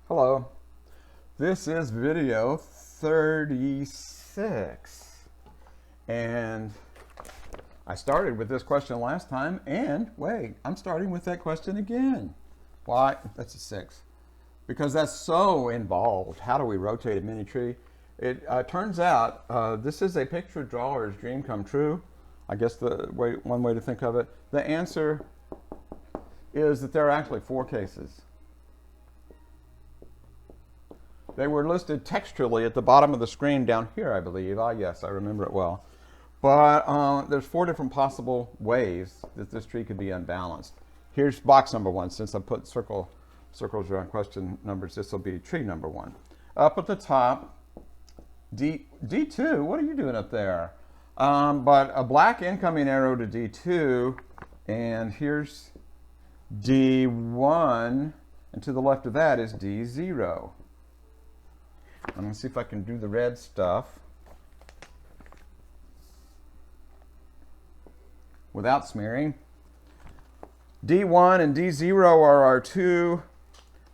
Hello, this is video 36, and I started with this question last time, and wait, I'm starting with that question again. Why? That's a 6. Because that's so involved. How do we rotate a mini tree? It turns out this is a picture drawer's dream come true. I guess one way to think of it. The answer is that there are actually 4 cases. They were listed textually at the bottom of the screen down here, I believe. Ah, yes, I remember it well. But there's 4 different possible ways that this tree could be unbalanced. Here's box number 1. Since I put circles around question numbers, this will be tree number 1. Up at the top, D2, what are you doing up there? But a black incoming arrow to D2, and here's D1, and to the left of that is D0. I'm going to see if I can do the red stuff without smearing. D1 and D0 are our 2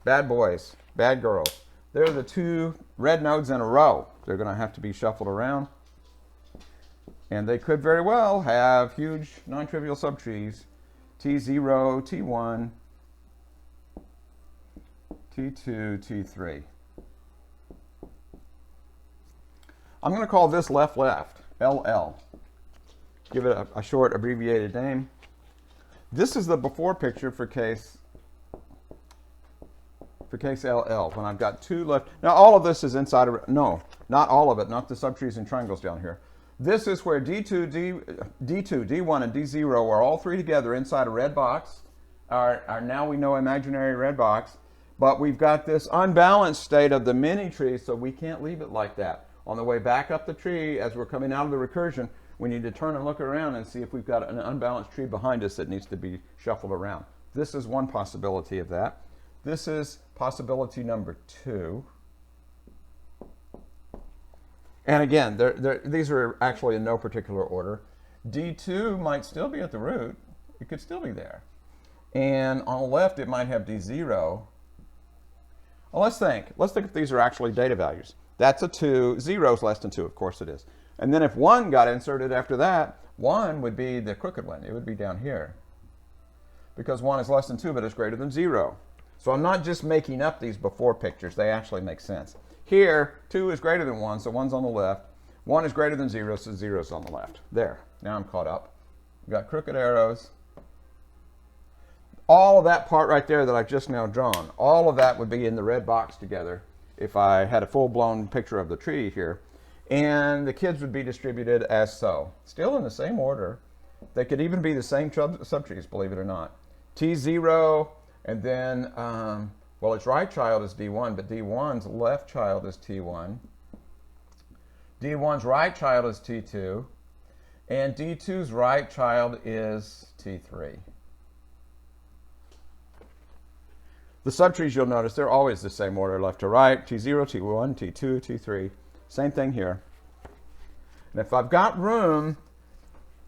bad boys, bad girls. They're the 2 red nodes in a row. They're going to have to be shuffled around. And they could very well have huge non-trivial subtrees. T0, T1, T2, T3. I'm going to call this left-left, LL. Give it a short abbreviated name. This is the before picture for case LL, when I've got 2 left. Now all of this is inside of, no, not all of it, not the subtrees and triangles down here. This is where D2, D1, and D0 are all 3 together inside a red box, our now we know imaginary red box, but we've got this unbalanced state of the mini tree, so we can't leave it like that. On the way back up the tree, as we're coming out of the recursion, we need to turn and look around and see if we've got an unbalanced tree behind us that needs to be shuffled around. This is one possibility of that. This is possibility number 2. And again, these are actually in no particular order. D2 might still be at the root. It could still be there. And on the left, it might have D0. Well, let's think. Let's think if these are actually data values. That's a 2. 0 is less than 2, of course it is. And then if 1 got inserted after that, 1 would be the crooked one. It would be down here. Because 1 is less than 2, but it's greater than 0. So I'm not just making up these before pictures. They actually make sense. Here, 2 is greater than 1, so 1's on the left. 1 is greater than 0, so 0's on the left. There. Now I'm caught up. We've got crooked arrows. All of that part right there that I've just now drawn, all of that would be in the red box together if I had a full-blown picture of the tree here. And the kids would be distributed as so. Still in the same order. They could even be the same subtrees, believe it or not. T0, and then, well, its right child is D1, but D1's left child is T1. D1's right child is T2. And D2's right child is T3. The subtrees, you'll notice, they're always the same order, left to right. T0, T1, T2, T3. Same thing here. And if I've got room,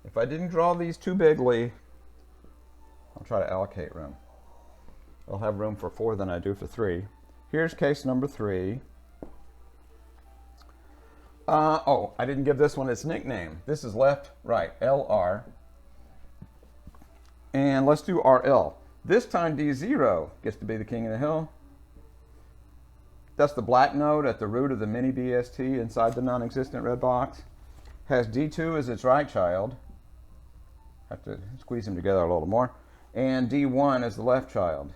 if I didn't draw these too bigly, I'll try to allocate room. I'll have room for 4 than I do for 3. Here's case number 3. Oh, I didn't give this one its nickname. This is left, right, LR. And let's do RL. This time D0 gets to be the king of the hill. That's the black node at the root of the Mini-Bst inside the non-existent red box. Has D2 as its right child. Have to squeeze them together a little more. And D1 as the left child.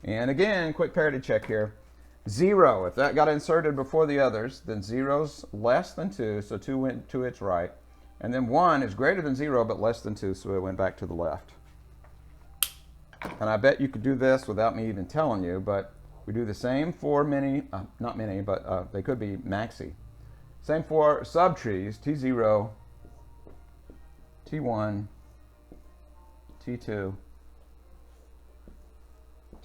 And again, quick parity check here. 0, if that got inserted before the others, then 0's less than 2, so 2 went to its right. And then 1 is greater than 0, but less than 2, so it went back to the left. And I bet you could do this without me even telling you, but we do the same for mini, not mini, but they could be maxi. Same for subtrees, T0, T1, T2,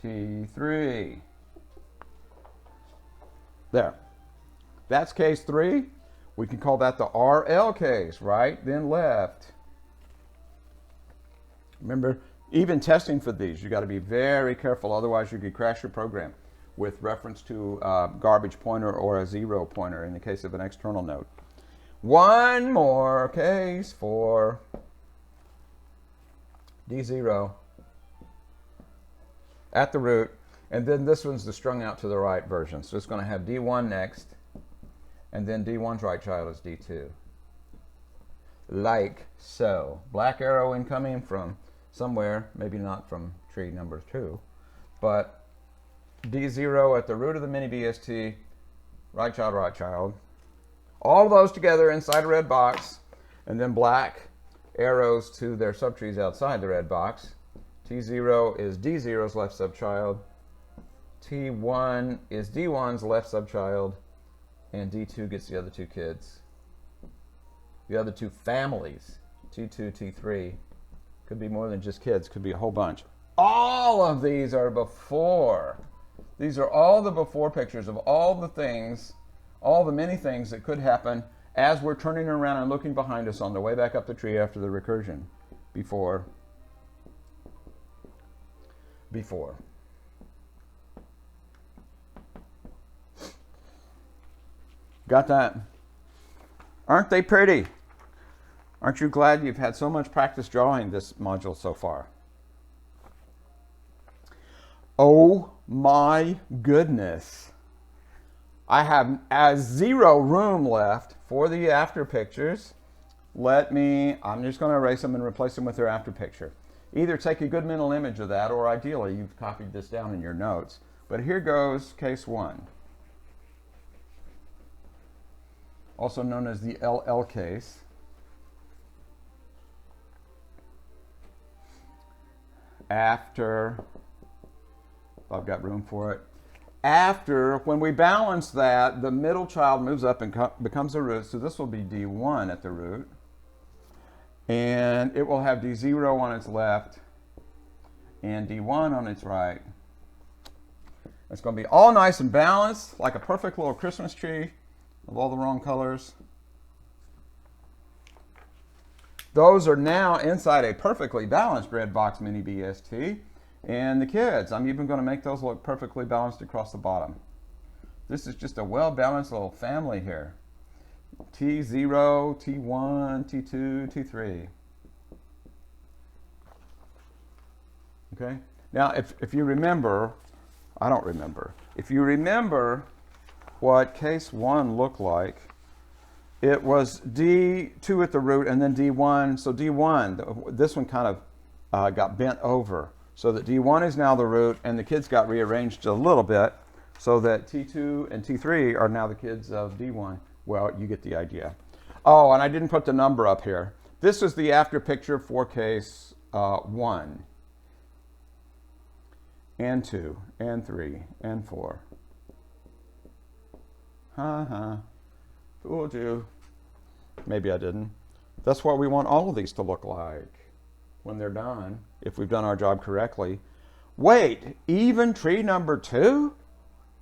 T3. There. That's case 3. We can call that the RL case, right, then left. Remember, even testing for these, you got to be very careful, otherwise you could crash your program. with reference to a garbage pointer or a 0 pointer in the case of an external node. One more case for D0 at the root, and then this one's the strung out to the right version. So it's going to have D1 next, and then D1's right child is D2. Like so. Black arrow incoming from somewhere, maybe not from tree number 2, but D0 at the root of the Mini-Bst, right child, right child. All those together inside a red box, and then black arrows to their subtrees outside the red box. T0 is D0's left subchild. T1 is D1's left subchild. And D2 gets the other 2 kids. The other 2 families, T2, T3. Could be more than just kids, could be a whole bunch. All of these are before. These are all the before pictures of all the things, all the many things that could happen as we're turning around and looking behind us on the way back up the tree after the recursion. Before. Got that? Aren't they pretty? Aren't you glad you've had so much practice drawing this module so far? Oh my goodness. I have 0 room left for the after pictures. I'm just going to erase them and replace them with their after picture. Either take a good mental image of that, or ideally you've copied this down in your notes. But here goes case 1. Also known as the LL case. After, if I've got room for it, after, when we balance that, the middle child moves up and becomes a root, so this will be D1 at the root. And it will have D0 on its left and D1 on its right. It's going to be all nice and balanced, like a perfect little Christmas tree of all the wrong colors. Those are now inside a perfectly balanced red box Mini-Bst. And the kids, I'm even going to make those look perfectly balanced across the bottom. This is just a well-balanced little family here. T0, T1, T2, T3. Okay? Now, if you remember, I don't remember. If you remember what case 1 looked like, it was D2 at the root and then D1. So D1, this one kind of got bent over, so that D1 is now the root, and the kids got rearranged a little bit, so that T2 and T3 are now the kids of D1. Well, you get the idea. Oh, and I didn't put the number up here. This is the after picture for case 1, and 2, and 3, and 4. Fooled you. Maybe I didn't. That's what we want all of these to look like when they're done, if we've done our job correctly. Wait, even tree number 2?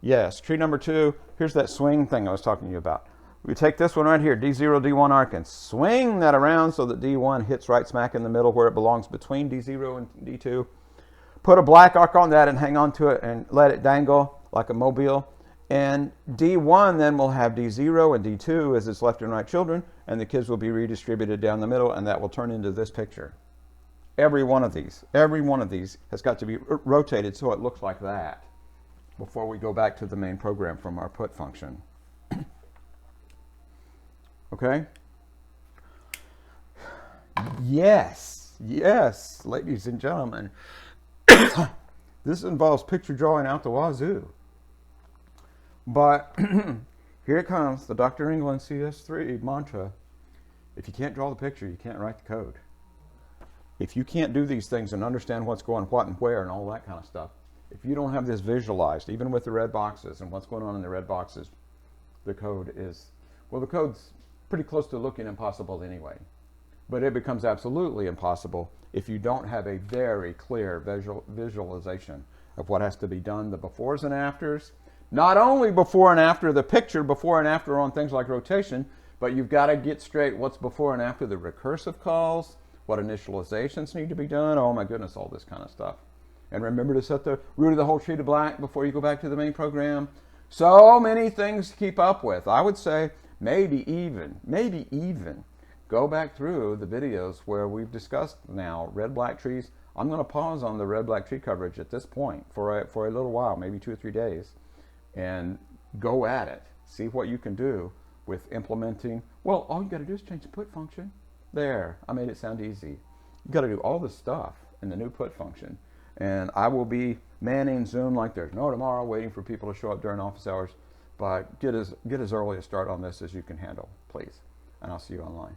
Yes, tree number 2. Here's that swing thing I was talking to you about. We take this one right here, D0, D1 arc, and swing that around so that D1 hits right smack in the middle where it belongs between D0 and D2. Put a black arc on that and hang on to it and let it dangle like a mobile. And D1 then will have D0 and D2 as its left and right children, and the kids will be redistributed down the middle, and that will turn into this picture. Every one of these has got to be rotated so it looks like that before we go back to the main program from our put function. Okay? Yes, ladies and gentlemen. This involves picture drawing out the wazoo. But here it comes, the Dr. England CS3 mantra. If you can't draw the picture, you can't write the code. If you can't do these things and understand what's going what and where and all that kind of stuff, if you don't have this visualized, even with the red boxes and what's going on in the red boxes, the code is, well, the code's pretty close to looking impossible anyway. But it becomes absolutely impossible if you don't have a very clear visualization of what has to be done, the befores and afters. Not only before and after the picture, before and after on things like rotation, but you've got to get straight what's before and after the recursive calls, what initializations need to be done. Oh my goodness, all this kind of stuff. And remember to set the root of the whole tree to black before you go back to the main program. So many things to keep up with. I would say maybe even go back through the videos where we've discussed now red-black trees. I'm going to pause on the red-black tree coverage at this point for a little while, maybe 2 or 3 days, and go at it. See what you can do with implementing. Well, all you got to do is change the put function. There, I made it sound easy. You got to do all this stuff in the new put function. And I will be manning Zoom like there's no tomorrow, waiting for people to show up during office hours. But get as early a start on this as you can handle, please. And I'll see you online.